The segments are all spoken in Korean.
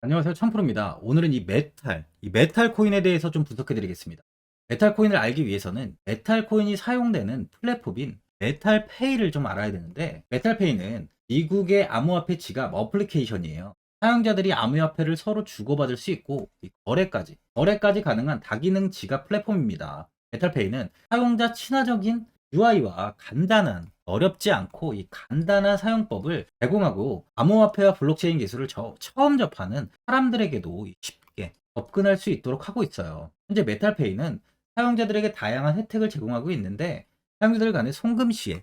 안녕하세요. 천프로입니다. 오늘은 이 메탈 코인에 대해서 좀 분석해 드리겠습니다. 메탈 코인을 알기 위해서는 메탈 코인이 사용되는 플랫폼인 메탈페이를 좀 알아야 되는데, 메탈페이는 미국의 암호화폐 지갑 어플리케이션이에요. 사용자들이 암호화폐를 서로 주고받을 수 있고, 이 거래까지 가능한 다기능 지갑 플랫폼입니다. 메탈페이는 사용자 친화적인 UI와 어렵지 않고 이 간단한 사용법을 제공하고, 암호화폐와 블록체인 기술을 처음 접하는 사람들에게도 쉽게 접근할 수 있도록 하고 있어요. 현재 메탈페이는 사용자들에게 다양한 혜택을 제공하고 있는데, 사용자들 간의 송금 시에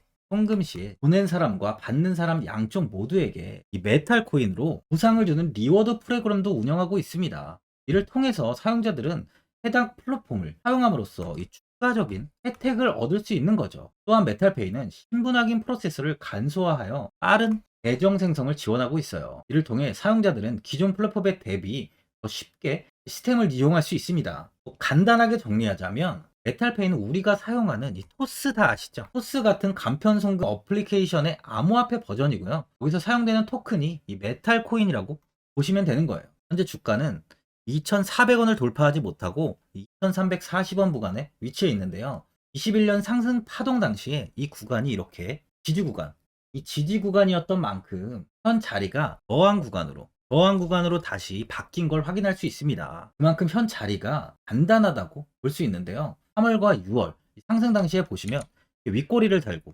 보낸 사람과 받는 사람 양쪽 모두에게 이 메탈 코인으로 보상을 주는 리워드 프로그램도 운영하고 있습니다. 이를 통해서 사용자들은 해당 플랫폼을 사용함으로써 이 추가적인 혜택을 얻을 수 있는 거죠. 또한 메탈페이는 신분 확인 프로세스를 간소화하여 빠른 계정 생성을 지원하고 있어요. 이를 통해 사용자들은 기존 플랫폼에 대비 더 쉽게 시스템을 이용할 수 있습니다. 간단하게 정리하자면, 메탈페이는 우리가 사용하는 이 토스 다 아시죠? 토스 같은 간편 송금 어플리케이션의 암호화폐 버전이고요. 여기서 사용되는 토큰이 이 메탈 코인이라고 보시면 되는 거예요. 현재 주가는 2,400원을 돌파하지 못하고 2,340원 구간에 위치해 있는데요. 21년 상승 파동 당시에 이 구간이 이렇게 지지 구간이었던 만큼 현 자리가 저항 구간으로 다시 바뀐 걸 확인할 수 있습니다. 그만큼 현 자리가 단단하다고 볼 수 있는데요. 3월과 6월 상승 당시에 보시면 윗꼬리를 달고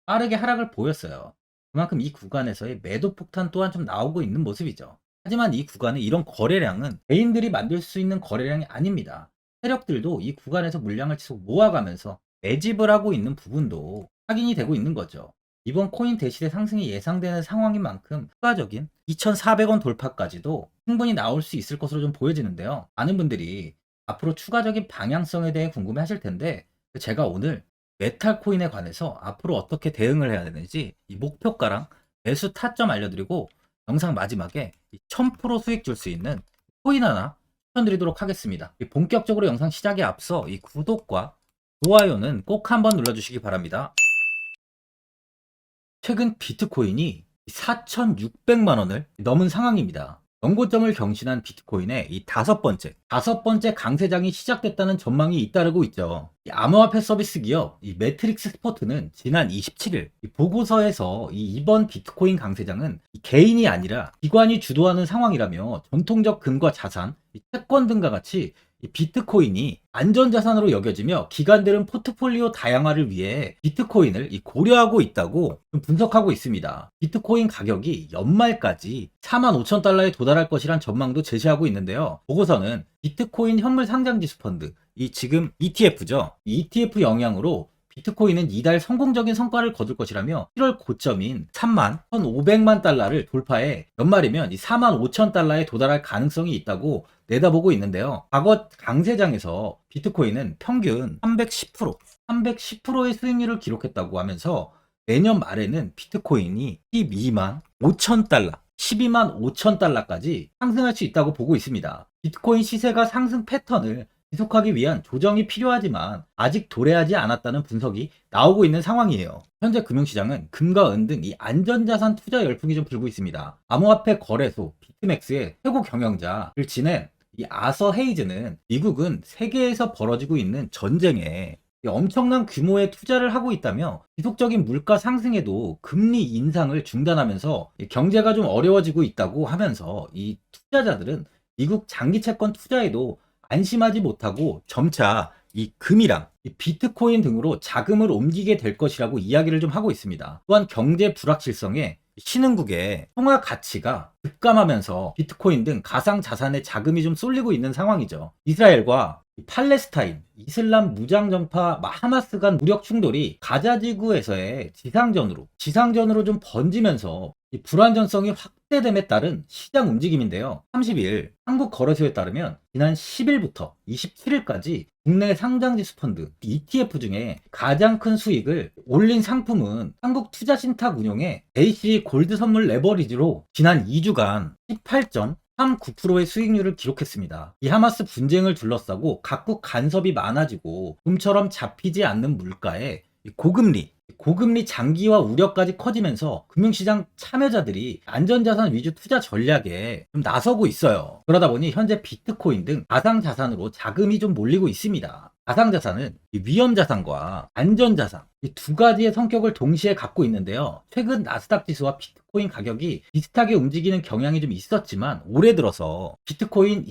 빠르게 하락을 보였어요. 그만큼 이 구간에서의 매도 폭탄 또한 좀 나오고 있는 모습이죠. 하지만 이 구간의 이런 거래량은 개인들이 만들 수 있는 거래량이 아닙니다. 세력들도 이 구간에서 물량을 계속 모아가면서 매집을 하고 있는 부분도 확인이 되고 있는 거죠. 이번 코인 대시대 상승이 예상되는 상황인 만큼 추가적인 2,400원 돌파까지도 충분히 나올 수 있을 것으로 좀 보여지는데요. 많은 분들이 앞으로 추가적인 방향성에 대해 궁금해 하실 텐데, 제가 오늘 메탈 코인에 관해서 앞으로 어떻게 대응을 해야 되는지 이 목표가랑 매수 타점 알려드리고, 영상 마지막에 1000% 수익 줄 수 있는 코인 하나 추천드리도록 하겠습니다. 본격적으로 영상 시작에 앞서 이 구독과 좋아요는 꼭 한번 눌러주시기 바랍니다. 최근 비트코인이 4,600만 원을 넘은 상황입니다. 연고점을 경신한 비트코인의 이 다섯 번째 강세장이 시작됐다는 전망이 잇따르고 있죠. 이 암호화폐 서비스 기업 이 매트릭스 스포트는 지난 27일 보고서에서 이번 비트코인 강세장은 개인이 아니라 기관이 주도하는 상황이라며, 전통적 금과 자산, 채권 등과 같이 비트코인이 안전자산으로 여겨지며 기관들은 포트폴리오 다양화를 위해 비트코인을 고려하고 있다고 분석하고 있습니다. 비트코인 가격이 연말까지 45,000달러에 도달할 것이란 전망도 제시하고 있는데요. 보고서는 비트코인 현물 상장지수 펀드, 지금 ETF죠. ETF 영향으로 비트코인은 이달 성공적인 성과를 거둘 것이라며 7월 고점인 31,500만 달러를 돌파해 연말이면 45,000달러에 도달할 가능성이 있다고 내다보고 있는데요. 과거 강세장에서 비트코인은 평균 310%의 수익률을 기록했다고 하면서, 내년 말에는 비트코인이 12만 5천 달러까지 상승할 수 있다고 보고 있습니다. 비트코인 시세가 상승 패턴을 지속하기 위한 조정이 필요하지만 아직 도래하지 않았다는 분석이 나오고 있는 상황이에요. 현재 금융시장은 금과 은 등 안전자산 투자 열풍이 좀 불고 있습니다. 암호화폐 거래소 비트맥스의 최고 경영자를 지낸 아서 헤이즈는, 미국은 세계에서 벌어지고 있는 전쟁에 엄청난 규모의 투자를 하고 있다며, 지속적인 물가 상승에도 금리 인상을 중단하면서 경제가 좀 어려워지고 있다고 하면서, 이 투자자들은 미국 장기 채권 투자에도 안심하지 못하고 점차 이 금이랑 비트코인 등으로 자금을 옮기게 될 것이라고 이야기를 좀 하고 있습니다. 또한 경제 불확실성에 신흥국의 통화 가치가 급감하면서 비트코인 등 가상 자산에 자금이 좀 쏠리고 있는 상황이죠. 이스라엘과 팔레스타인 이슬람 무장정파 하마스 간 무력 충돌이 가자 지구에서의 지상전으로 좀 번지면서 이 불안전성이 확대됨에 따른 시장 움직임인데요. 30일 한국거래소에 따르면 지난 10일부터 27일까지 국내 상장지수 펀드 ETF 중에 가장 큰 수익을 올린 상품은 한국투자신탁운용의 AC 골드 선물 레버리지로 지난 2주간 18.39%의 수익률을 기록했습니다. 이 하마스 분쟁을 둘러싸고 각국 간섭이 많아지고 좀처럼 잡히지 않는 물가에 고금리 장기화 우려까지 커지면서 금융시장 참여자들이 안전자산 위주 투자 전략에 좀 나서고 있어요. 그러다 보니 현재 비트코인 등 가상자산으로 자금이 좀 몰리고 있습니다. 가상자산은 위험자산과 안전자산 이 두 가지의 성격을 동시에 갖고 있는데요. 최근 나스닥 지수와 비트코인 가격이 비슷하게 움직이는 경향이 좀 있었지만 올해 들어서 비트코인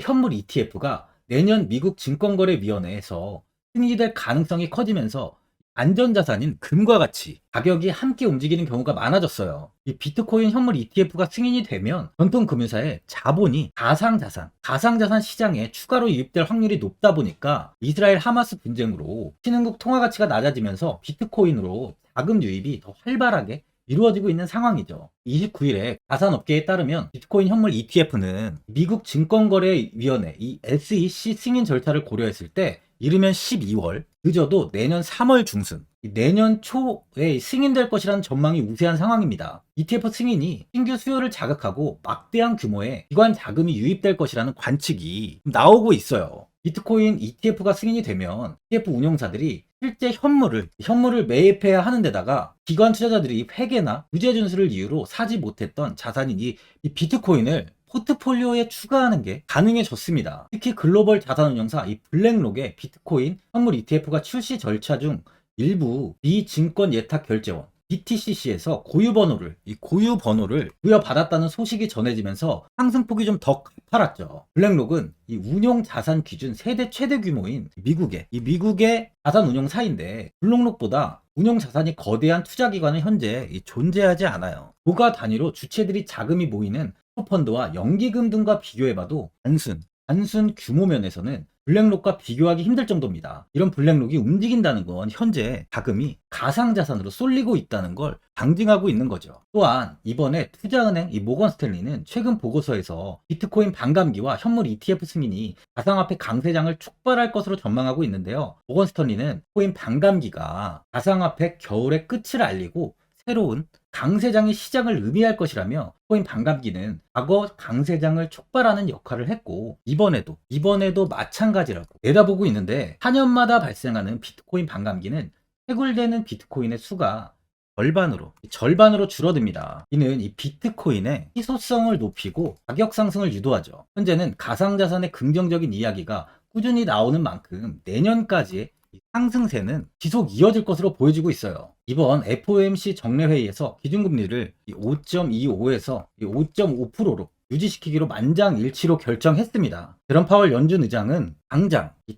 현물 ETF가 내년 미국 증권거래위원회에서 승인될 가능성이 커지면서 안전자산인 금과 같이 가격이 함께 움직이는 경우가 많아졌어요. 이 비트코인 현물 ETF가 승인이 되면 전통 금융사의 자본이 가상자산 시장에 추가로 유입될 확률이 높다 보니까 이스라엘 하마스 분쟁으로 신흥국 통화 가치가 낮아지면서 비트코인으로 자금 유입이 더 활발하게 이루어지고 있는 상황이죠. 29일에 가산업계에 따르면 비트코인 현물 ETF는 미국 증권거래위원회 이 SEC 승인 절차를 고려했을 때 이르면 12월, 늦어도 내년 3월 중순, 내년 초에 승인될 것이라는 전망이 우세한 상황입니다. ETF 승인이 신규 수요를 자극하고 막대한 규모의 기관 자금이 유입될 것이라는 관측이 나오고 있어요. 비트코인 ETF가 승인이 되면 ETF 운용사들이 실제 현물을 매입해야 하는 데다가 기관 투자자들이 회계나 유제 준수를 이유로 사지 못했던 자산인 이 비트코인을 포트폴리오에 추가하는 게 가능해졌습니다. 특히 글로벌 자산운용사 이 블랙록의 비트코인 현물 ETF가 출시 절차 중 일부 비증권 예탁 결제원 BTCC에서 고유번호를 부여받았다는 소식이 전해지면서 상승폭이 좀 더 가팔았죠. 블랙록은 이 운용 자산 기준 세대 최대 규모인 미국의 자산 운용사인데 블랙록보다 운용 자산이 거대한 투자 기관은 현재 존재하지 않아요. 조가 단위로 주체들이 자금이 모이는 펀드와 연기금 등과 비교해봐도 단순 규모 면에서는 블랙록과 비교하기 힘들 정도입니다. 이런 블랙록이 움직인다는 건 현재 자금이 가상자산으로 쏠리고 있다는 걸 방증하고 있는 거죠. 또한 이번에 투자은행 모건 스탠리는 최근 보고서에서 비트코인 반감기와 현물 ETF 승인이 가상화폐 강세장을 촉발할 것으로 전망하고 있는데요. 모건 스탠리는 코인 반감기가 가상화폐 겨울의 끝을 알리고 새로운 강세장이 시작을 의미할 것이라며 코인 반감기는 과거 강세장을 촉발하는 역할을 했고 이번에도 마찬가지라고 내다보고 있는데 4년마다 발생하는 비트코인 반감기는 해굴되는 비트코인의 수가 절반으로 줄어듭니다. 이는 이 비트코인의 희소성을 높이고 가격 상승을 유도하죠. 현재는 가상자산의 긍정적인 이야기가 꾸준히 나오는 만큼 내년까지의 상승세는 지속 이어질 것으로 보여지고 있어요. 이번 FOMC 정례회의에서 기준금리를 5.25에서 5.5%로 유지시키기로 만장일치로 결정했습니다. 제롬 파월 연준 의장은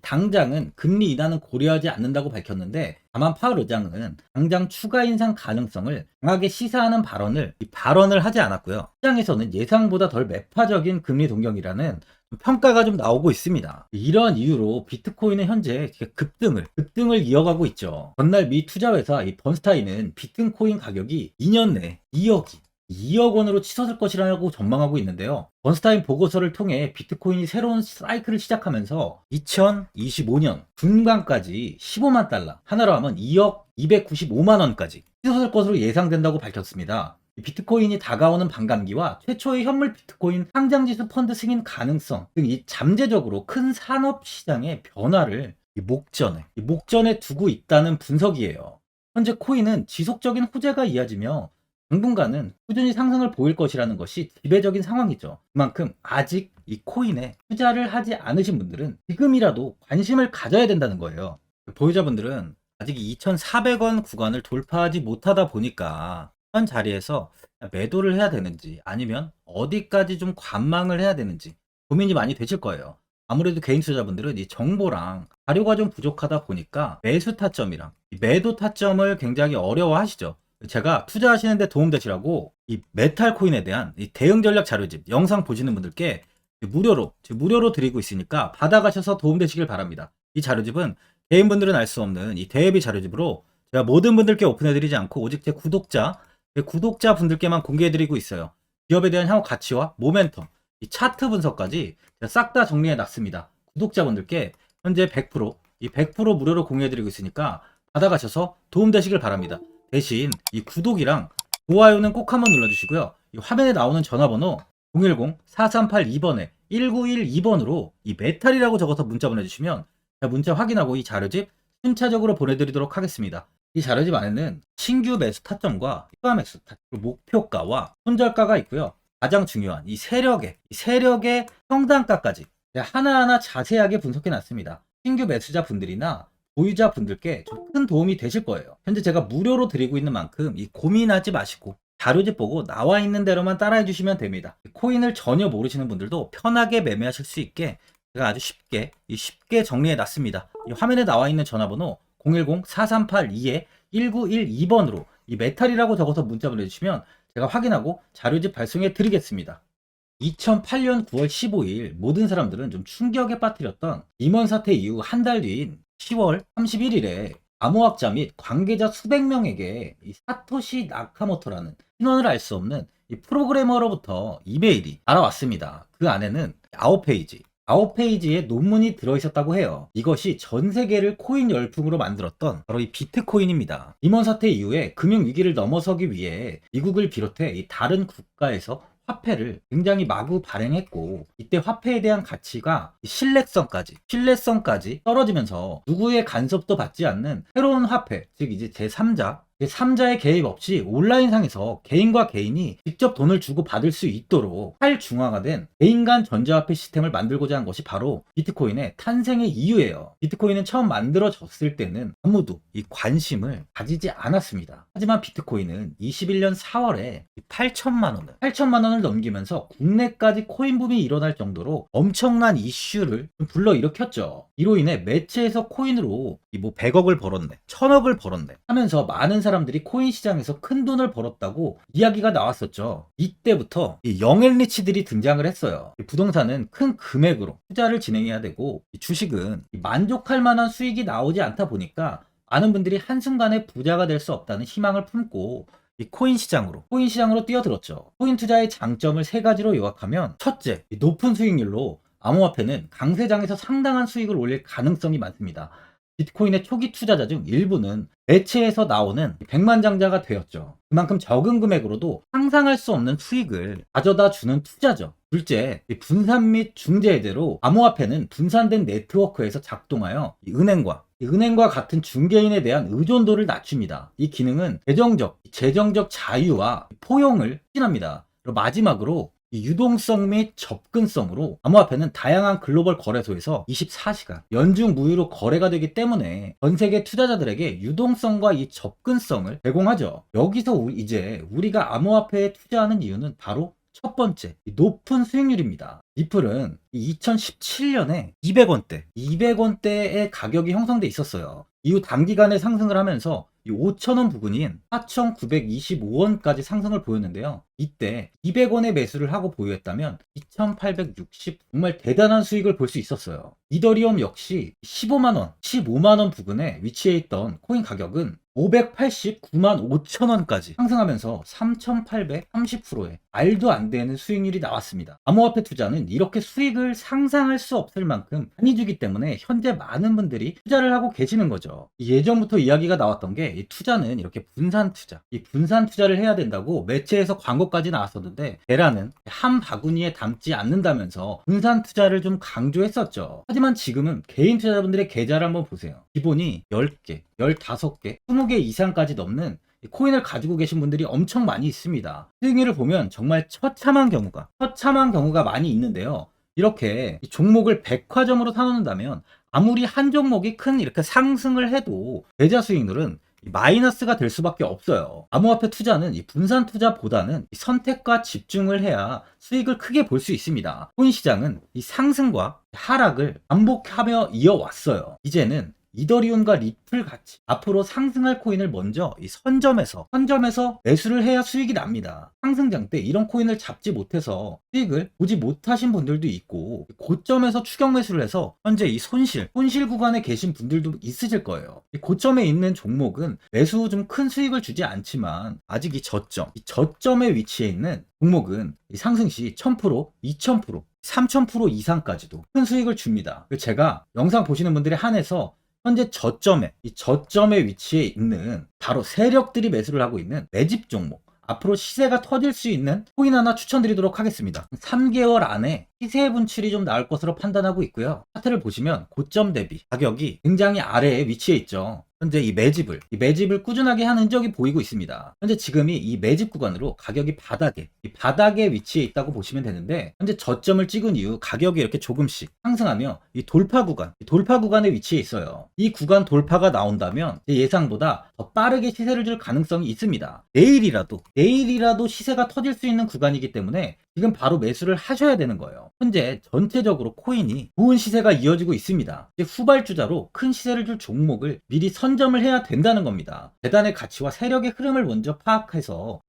당장은 금리 인하는 고려하지 않는다고 밝혔는데 다만 파월 의장은 당장 추가 인상 가능성을 강하게 시사하는 발언을 하지 않았고요. 시장에서는 예상보다 덜 매파적인 금리 동경이라는 평가가 좀 나오고 있습니다. 이런 이유로 비트코인은 현재 급등을 이어가고 있죠. 전날 미 투자회사 번스타인은 비트코인 가격이 2년 내 2억 원으로 치솟을 것이라고 전망하고 있는데요. 번스타인 보고서를 통해 비트코인이 새로운 사이클을 시작하면서 2025년 중반까지 15만 달러, 하나로 하면 2억 295만 원까지 치솟을 것으로 예상된다고 밝혔습니다. 비트코인이 다가오는 반감기와 최초의 현물 비트코인 상장지수 펀드 승인 가능성 등 이 잠재적으로 큰 산업 시장의 변화를 목전에 두고 있다는 분석이에요. 현재 코인은 지속적인 호재가 이어지며 당분간은 꾸준히 상승을 보일 것이라는 것이 지배적인 상황이죠. 그만큼 아직 이 코인에 투자를 하지 않으신 분들은 지금이라도 관심을 가져야 된다는 거예요. 보유자분들은 아직 2,400원 구간을 돌파하지 못하다 보니까 현 자리에서 매도를 해야 되는지 아니면 어디까지 좀 관망을 해야 되는지 고민이 많이 되실 거예요. 아무래도 개인 투자자분들은 이 정보랑 자료가 좀 부족하다 보니까 매수 타점이랑 매도 타점을 굉장히 어려워하시죠. 제가 투자하시는데 도움되시라고 이 메탈 코인에 대한 이 대응 전략 자료집 영상 보시는 분들께 무료로 드리고 있으니까 받아가셔서 도움되시길 바랍니다. 이 자료집은 개인분들은 알 수 없는 이 대비 자료집으로 제가 모든 분들께 오픈해드리지 않고 오직 제 구독자분들께만 공개해드리고 있어요. 기업에 대한 향후 가치와 모멘텀, 이 차트 분석까지 제가 싹 다 정리해놨습니다. 구독자분들께 현재 100% 무료로 공유해드리고 있으니까 받아가셔서 도움되시길 바랍니다. 대신 이 구독이랑 좋아요는 꼭 한번 눌러주시고요. 이 화면에 나오는 전화번호 010-4382번에 1912번으로 이 메탈이라고 적어서 문자 보내주시면 제가 문자 확인하고 이 자료집 순차적으로 보내드리도록 하겠습니다. 이 자료집 안에는 신규 매수 타점과 추가 매수 타점, 목표가와 손절가가 있고요. 가장 중요한 이 세력의 평단가까지 하나하나 자세하게 분석해 놨습니다. 신규 매수자 분들이나 보유자 분들께 좀 큰 도움이 되실 거예요. 현재 제가 무료로 드리고 있는 만큼 이 고민하지 마시고 자료집 보고 나와 있는 대로만 따라해 주시면 됩니다. 코인을 전혀 모르시는 분들도 편하게 매매하실 수 있게 제가 아주 쉽게 정리해 놨습니다. 이 화면에 나와 있는 전화번호 010-4382-1912번으로 이 메탈이라고 적어서 문자 보내주시면 제가 확인하고 자료집 발송해 드리겠습니다. 2008년 9월 15일 모든 사람들은 좀 충격에 빠뜨렸던 리먼 사태 이후 한 달 뒤인 10월 31일에 암호학자 및 관계자 수백 명에게 이 사토시 나카모토라는 신원을 알 수 없는 이 프로그래머로부터 이메일이 날아왔습니다. 그 안에는 9페이지의 논문이 들어있었다고 해요. 이것이 전 세계를 코인 열풍으로 만들었던 바로 이 비트코인입니다. 리먼 사태 이후에 금융위기를 넘어서기 위해 미국을 비롯해 이 다른 국가에서 화폐를 굉장히 마구 발행했고, 이때 화폐에 대한 가치가 신뢰성까지 떨어지면서 누구의 간섭도 받지 않는 새로운 화폐, 즉 이제 제3자의 개입 없이 온라인상에서 개인과 개인이 직접 돈을 주고 받을 수 있도록 탈중앙화 된 개인 간 전자화폐 시스템을 만들고자 한 것이 바로 비트코인의 탄생의 이유예요. 비트코인은 처음 만들어졌을 때는 아무도 이 관심을 가지지 않았습니다. 하지만 비트코인은 21년 4월에 8천만 원을 넘기면서 국내까지 코인 붐이 일어날 정도로 엄청난 이슈를 불러일으켰죠. 이로 인해 매체에서 코인으로 뭐 100억을 벌었네, 1000억을 벌었네 하면서 많은 사람들이 코인 시장에서 큰 돈을 벌었다고 이야기가 나왔었죠. 이때부터 이 영앤리치들이 등장을 했어요. 부동산은 큰 금액으로 투자를 진행해야 되고, 주식은 만족할 만한 수익이 나오지 않다 보니까 많은 분들이 한순간에 부자가 될 수 없다는 희망을 품고 이 코인 시장으로 뛰어들었죠. 코인 투자의 장점을 세 가지로 요약하면, 첫째, 높은 수익률로 암호화폐는 강세장에서 상당한 수익을 올릴 가능성이 많습니다. 비트코인의 초기 투자자 중 일부는 매체에서 나오는 백만장자가 되었죠. 그만큼 적은 금액으로도 상상할 수 없는 수익을 가져다 주는 투자죠. 둘째, 분산 및 중재대로 암호화폐는 분산된 네트워크에서 작동하여 은행과 같은 중개인에 대한 의존도를 낮춥니다. 이 기능은 재정적 자유와 포용을 추진합니다. 그리고 마지막으로 이 유동성 및 접근성으로 암호화폐는 다양한 글로벌 거래소에서 24시간 연중 무휴로 거래가 되기 때문에 전 세계 투자자들에게 유동성과 이 접근성을 제공하죠. 여기서 이제 우리가 암호화폐에 투자하는 이유는 바로 첫 번째, 높은 수익률입니다. 리플은 2017년에 200원대의 가격이 형성돼 있었어요. 이후 단기간에 상승을 하면서 5,000원 부근인 4,925원까지 상승을 보였는데요. 이때 200원에 매수를 하고 보유했다면 2,860 정말 대단한 수익을 볼 수 있었어요. 이더리움 역시 15만원 부근에 위치해 있던 코인 가격은 589만 5천원까지 상승하면서 3,830%의 말도 안 되는 수익률이 나왔습니다. 암호화폐 투자는 이렇게 수익을 상상할 수 없을 만큼 많이 주기 때문에 현재 많은 분들이 투자를 하고 계시는 거죠. 예전부터 이야기가 나왔던 게 이 투자는 이렇게 분산 투자를 해야 된다고 매체에서 광고까지 나왔었는데, 테라는 한 바구니에 담지 않는다면서 분산 투자를 좀 강조했었죠. 하지만 지금은 개인 투자자분들의 계좌를 한번 보세요. 기본이 10개, 15개, 20개 이상까지 넘는 코인을 가지고 계신 분들이 엄청 많이 있습니다. 수익률을 보면 정말 처참한 경우가 많이 있는데요. 이렇게 종목을 백화점으로 사놓는다면 아무리 한 종목이 큰 이렇게 상승을 해도 계좌 수익률은 마이너스가 될 수밖에 없어요. 암호화폐 투자는 이 분산 투자보다는 이 선택과 집중을 해야 수익을 크게 볼 수 있습니다. 코인 시장은 이 상승과 하락을 반복하며 이어왔어요. 이제는 이더리움과 리플 같이 앞으로 상승할 코인을 먼저 이 선점에서 매수를 해야 수익이 납니다. 상승장 때 이런 코인을 잡지 못해서 수익을 보지 못하신 분들도 있고, 고점에서 추격 매수를 해서 현재 이 손실 구간에 계신 분들도 있으실 거예요. 이 고점에 있는 종목은 매수 후 좀 큰 수익을 주지 않지만, 아직 이 저점에 위치해 있는 종목은 이 상승 시 1000%, 2000%, 3000% 이상까지도 큰 수익을 줍니다. 제가 영상 보시는 분들에 한해서 현재 저점에 위치해 있는 바로 세력들이 매수를 하고 있는 매집 종목, 앞으로 시세가 터질 수 있는 코인 하나 추천드리도록 하겠습니다. 3개월 안에 시세 분출이 좀 나올 것으로 판단하고 있고요. 차트를 보시면 고점 대비 가격이 굉장히 아래에 위치해 있죠. 현재 이 매집을 꾸준하게 한 흔적이 보이고 있습니다. 현재 지금이 이 매집 구간으로 가격이 이 바닥에 위치해 있다고 보시면 되는데, 현재 저점을 찍은 이후 가격이 이렇게 조금씩 상승하며 이 돌파 구간에 위치해 있어요. 이 구간 돌파가 나온다면 제 예상보다 더 빠르게 시세를 줄 가능성이 있습니다. 내일이라도 시세가 터질 수 있는 구간이기 때문에 지금 바로 매수를 하셔야 되는 거예요. 현재 전체적으로 코인이 좋은 시세가 이어지고 있습니다. 이제 후발주자로 큰 시세를 줄 종목을 미리 선점을 해야 된다는 겁니다. 재단의 가치와 세력의 흐름을 먼저 파악해서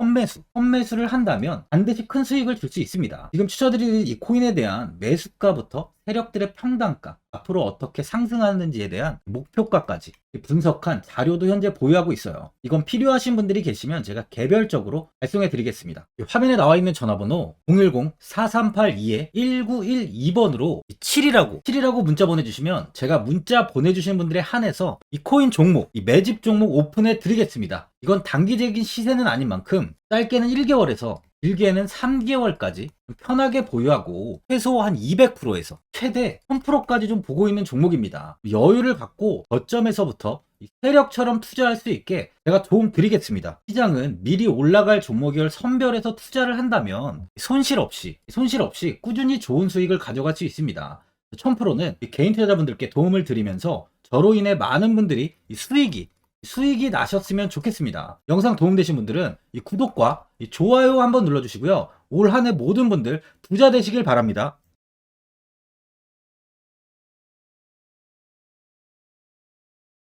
선매수를 한다면 반드시 큰 수익을 줄 수 있습니다. 지금 추천드리는 이 코인에 대한 매수가부터 세력들의 평단가, 앞으로 어떻게 상승하는지에 대한 목표가까지 분석한 자료도 현재 보유하고 있어요. 이건 필요하신 분들이 계시면 제가 개별적으로 발송해 드리겠습니다. 화면에 나와 있는 전화번호 010-4382-1912번으로 7이라고 문자 보내주시면 제가 문자 보내주신 분들에 한해서 이 코인 종목, 이 매집 종목 오픈해 드리겠습니다. 이건 단기적인 시세는 아닌 만큼 짧게는 1개월에서 길게는 3개월까지 편하게 보유하고 최소 한 200%에서 최대 1000%까지 좀 보고 있는 종목입니다. 여유를 갖고 저점에서부터 세력처럼 투자할 수 있게 제가 도움 드리겠습니다. 시장은 미리 올라갈 종목을 선별해서 투자를 한다면 손실 없이 꾸준히 좋은 수익을 가져갈 수 있습니다. 1000%는 개인 투자자분들께 도움을 드리면서 저로 인해 많은 분들이 수익이 나셨으면 좋겠습니다. 영상 도움되신 분들은 이 구독과 이 좋아요 한번 눌러주시고요. 올 한 해 모든 분들 부자 되시길 바랍니다.